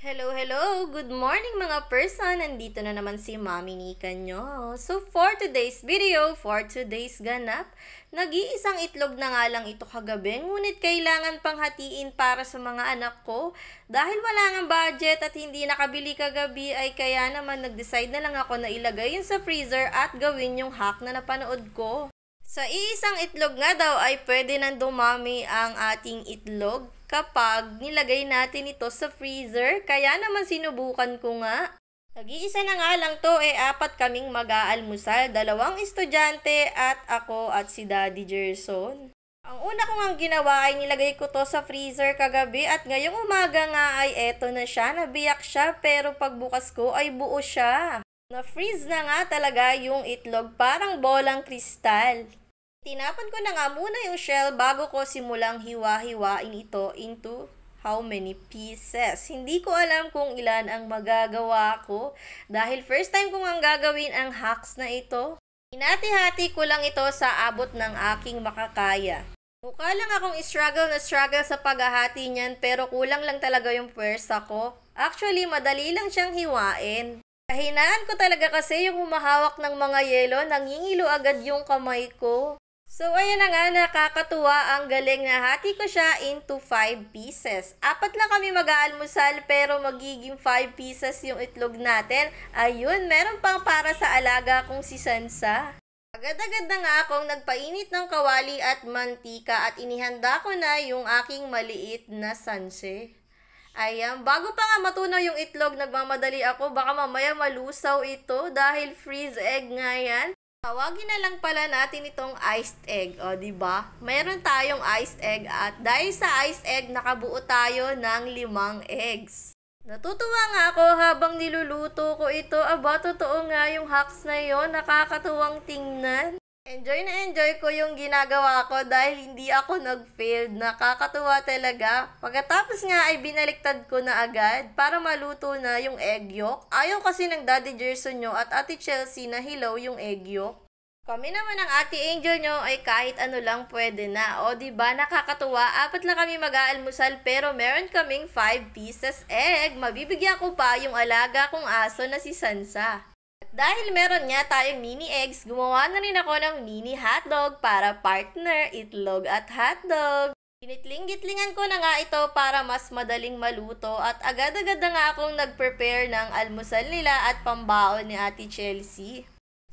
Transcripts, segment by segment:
Hello, hello! Good morning mga person! Nandito na naman si Mami Nika nyo. So for today's video, for today's ganap, nag-iisang itlog na nga lang ito kagabi, ngunit kailangan pang hatiin para sa mga anak ko. Dahil wala nga budget at hindi nakabili kagabi ay kaya naman nag-decide na lang ako na ilagay yun sa freezer at gawin yung hack na napanood ko. Sa iisang itlog nga daw ay pwede nang dumami ang ating itlog kapag nilagay natin ito sa freezer. Kaya naman sinubukan ko nga. Nag-iisa na nga lang to, apat kaming mag-aalmusal. 2 estudyante at ako at si Daddy Gerson. Ang una ko nga ginawa ay nilagay ko to sa freezer kagabi at ngayong umaga nga ay eto na siya. Nabiyak siya pero pagbukas ko ay buo siya. Na-freeze na nga talaga yung itlog, parang bolang kristal. Tinapon ko na nga muna yung shell bago ko simulang hiwa-hiwain ito into how many pieces. Hindi ko alam kung ilan ang magagawa ko dahil first time ko nga gagawin ang hacks na ito. Hinati-hati ko lang ito sa abot ng aking makakaya. Mukha lang akong struggle sa paghahati niyan pero kulang lang talaga yung pwersa ko. Actually, madali lang siyang hiwain. Kahinaan ko talaga kasi yung humahawak ng mga yelo, nangingilo agad yung kamay ko. So ayun na nga, nakakatuwa, ang galing na hati ko siya into 5 pieces. 4 lang kami mag-aalmusal pero magiging 5 pieces yung itlog natin. Ayun, meron pang para sa alaga kong si Sansa. Agad-agad na nga akong nagpainit ng kawali at mantika at inihanda ko na yung aking maliit na sanse. Ayan, bago pa nga matunaw yung itlog, nagmamadali ako. Baka mamaya malusaw ito dahil freeze egg nga yan. Tawagin na lang pala natin itong iced egg. O, diba? Mayroon tayong iced egg at dahil sa iced egg, nakabuo tayo ng 5 eggs. Natutuwa nga ako habang niluluto ko ito. Aba, totoo nga yung hacks na yon, nakakatuwang tingnan. Enjoy na enjoy ko yung ginagawa ko dahil hindi ako nag-failed. Nakakatuwa talaga. Pagkatapos nga ay binaliktad ko na agad para maluto na yung egg yolk. Ayaw kasi ng Daddy Gerson nyo at Ate Chelsea na hilaw yung egg yolk. Kami naman ng Ate Angel nyo ay kahit ano lang pwede na. O diba, nakakatuwa. 4 lang kami mag-aalmusal pero meron kaming 5 pieces egg. Mabibigyan ko pa yung alaga kong aso na si Sansa. Dahil meron nga tayong mini eggs, gumawa na rin ako ng mini hotdog para partner, itlog at hotdog. Ginitling-gitlingan ko na nga ito para mas madaling maluto at agad-agad na nga akong nag-prepare ng almusal nila at pambaon ni Ate Chelsea.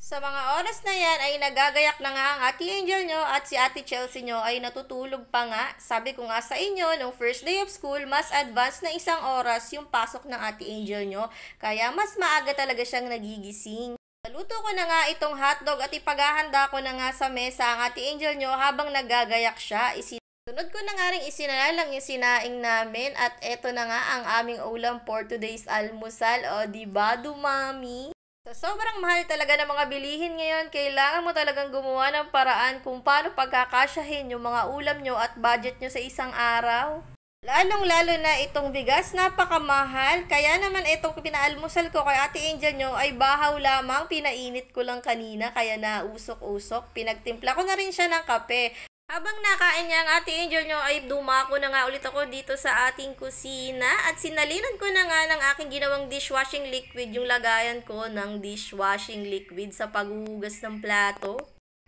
Sa mga oras na yan ay nagagayak na nga ang Ate Angel nyo at si Ate Chelsea nyo ay natutulog pa nga. Sabi ko nga sa inyo, nung first day of school, mas advance na 1 oras yung pasok ng Ate Angel nyo. Kaya mas maaga talaga siyang nagigising. Naluto ko na nga itong hotdog at ipaghahanda ko na nga sa mesa ang Ate Angel nyo habang nagagayak siya. Sunod ko na nga rin isinalang yung sinaing namin at eto na nga ang aming ulam for today's almusal. O diba, dumami? Sa sobrang mahal talaga ng mga bilihin ngayon, kailangan mo talagang gumawa ng paraan kung paano pagkakasyahin yung mga ulam nyo at budget nyo sa isang araw. Lalong-lalo na itong bigas, napakamahal. Kaya naman itong pinaalmusal ko kay Ate Angel nyo ay bahaw lamang, pinainit ko lang kanina kaya nausok-usok. Pinagtimpla ko na rin siya ng kape. Habang nakain niya ang Ate Angel nyo ay dumako na nga ulit ako dito sa ating kusina at sinalinan ko na nga ng aking ginawang dishwashing liquid yung lagayan ko ng dishwashing liquid sa paghuhugas ng plato.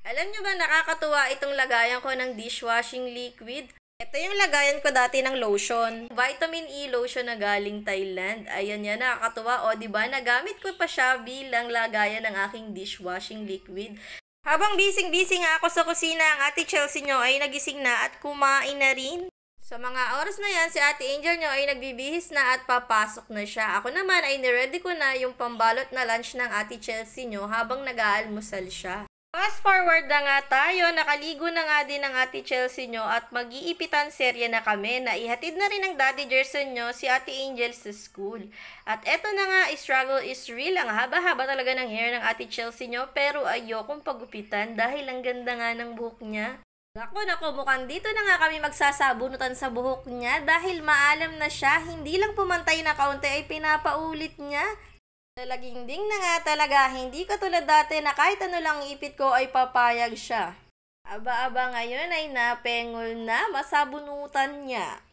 Alam nyo ba nakakatuwa itong lagayan ko ng dishwashing liquid? Ito yung lagayan ko dati ng lotion. Vitamin E lotion na galing Thailand. Ayan yan, nakakatuwa. O diba, nagamit ko pa siya bilang lagayan ng aking dishwashing liquid. Habang busy nga ako sa kusina, ang Ate Chelsea nyo ay nagising na at kumain na rin. Sa mga oras na yan, si Ate Angel nyo ay nagbibihis na at papasok na siya. Ako naman ay niready ko na yung pambalot na lunch ng Ate Chelsea nyo habang nag-aalmusal siya. Fast forward na nga tayo, nakaligo na nga din ang Ate Chelsea nyo at mag-iipitan serye na kami na ihatid na rin ng Daddy Gerson nyo si Ate Angel sa school. At eto na nga, struggle is real. Ang haba-haba talaga ng hair ng Ate Chelsea nyo pero ayokong pagupitan dahil ang ganda nga ng buhok niya. Naku, mukhang dito na nga kami magsasabunutan sa buhok niya dahil maalam na siya, hindi lang pumantay na kaunti ay pinapaulit niya. Talaginding na nga talaga, hindi katulad dati na kahit ano lang ipit ko ay papayag siya. Aba-aba ngayon ay napengol na, masabunutan niya.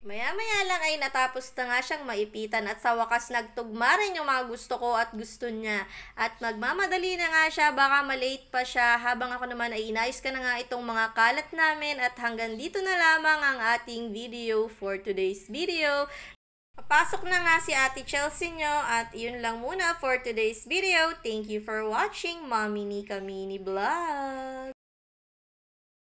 Maya-maya lang ay natapos na nga siyang maipitan at sa wakas nagtugma rin yung mga gusto ko at gusto niya. At magmamadali na nga siya, baka malate pa siya habang ako naman ay inayos ka na nga itong mga kalat namin at hanggang dito na lamang ang ating video for today's video. Papasok na nga si Ate Chelsea nyo at yun lang muna for today's video. Thank you for watching Mommy Nika Mini Vlog.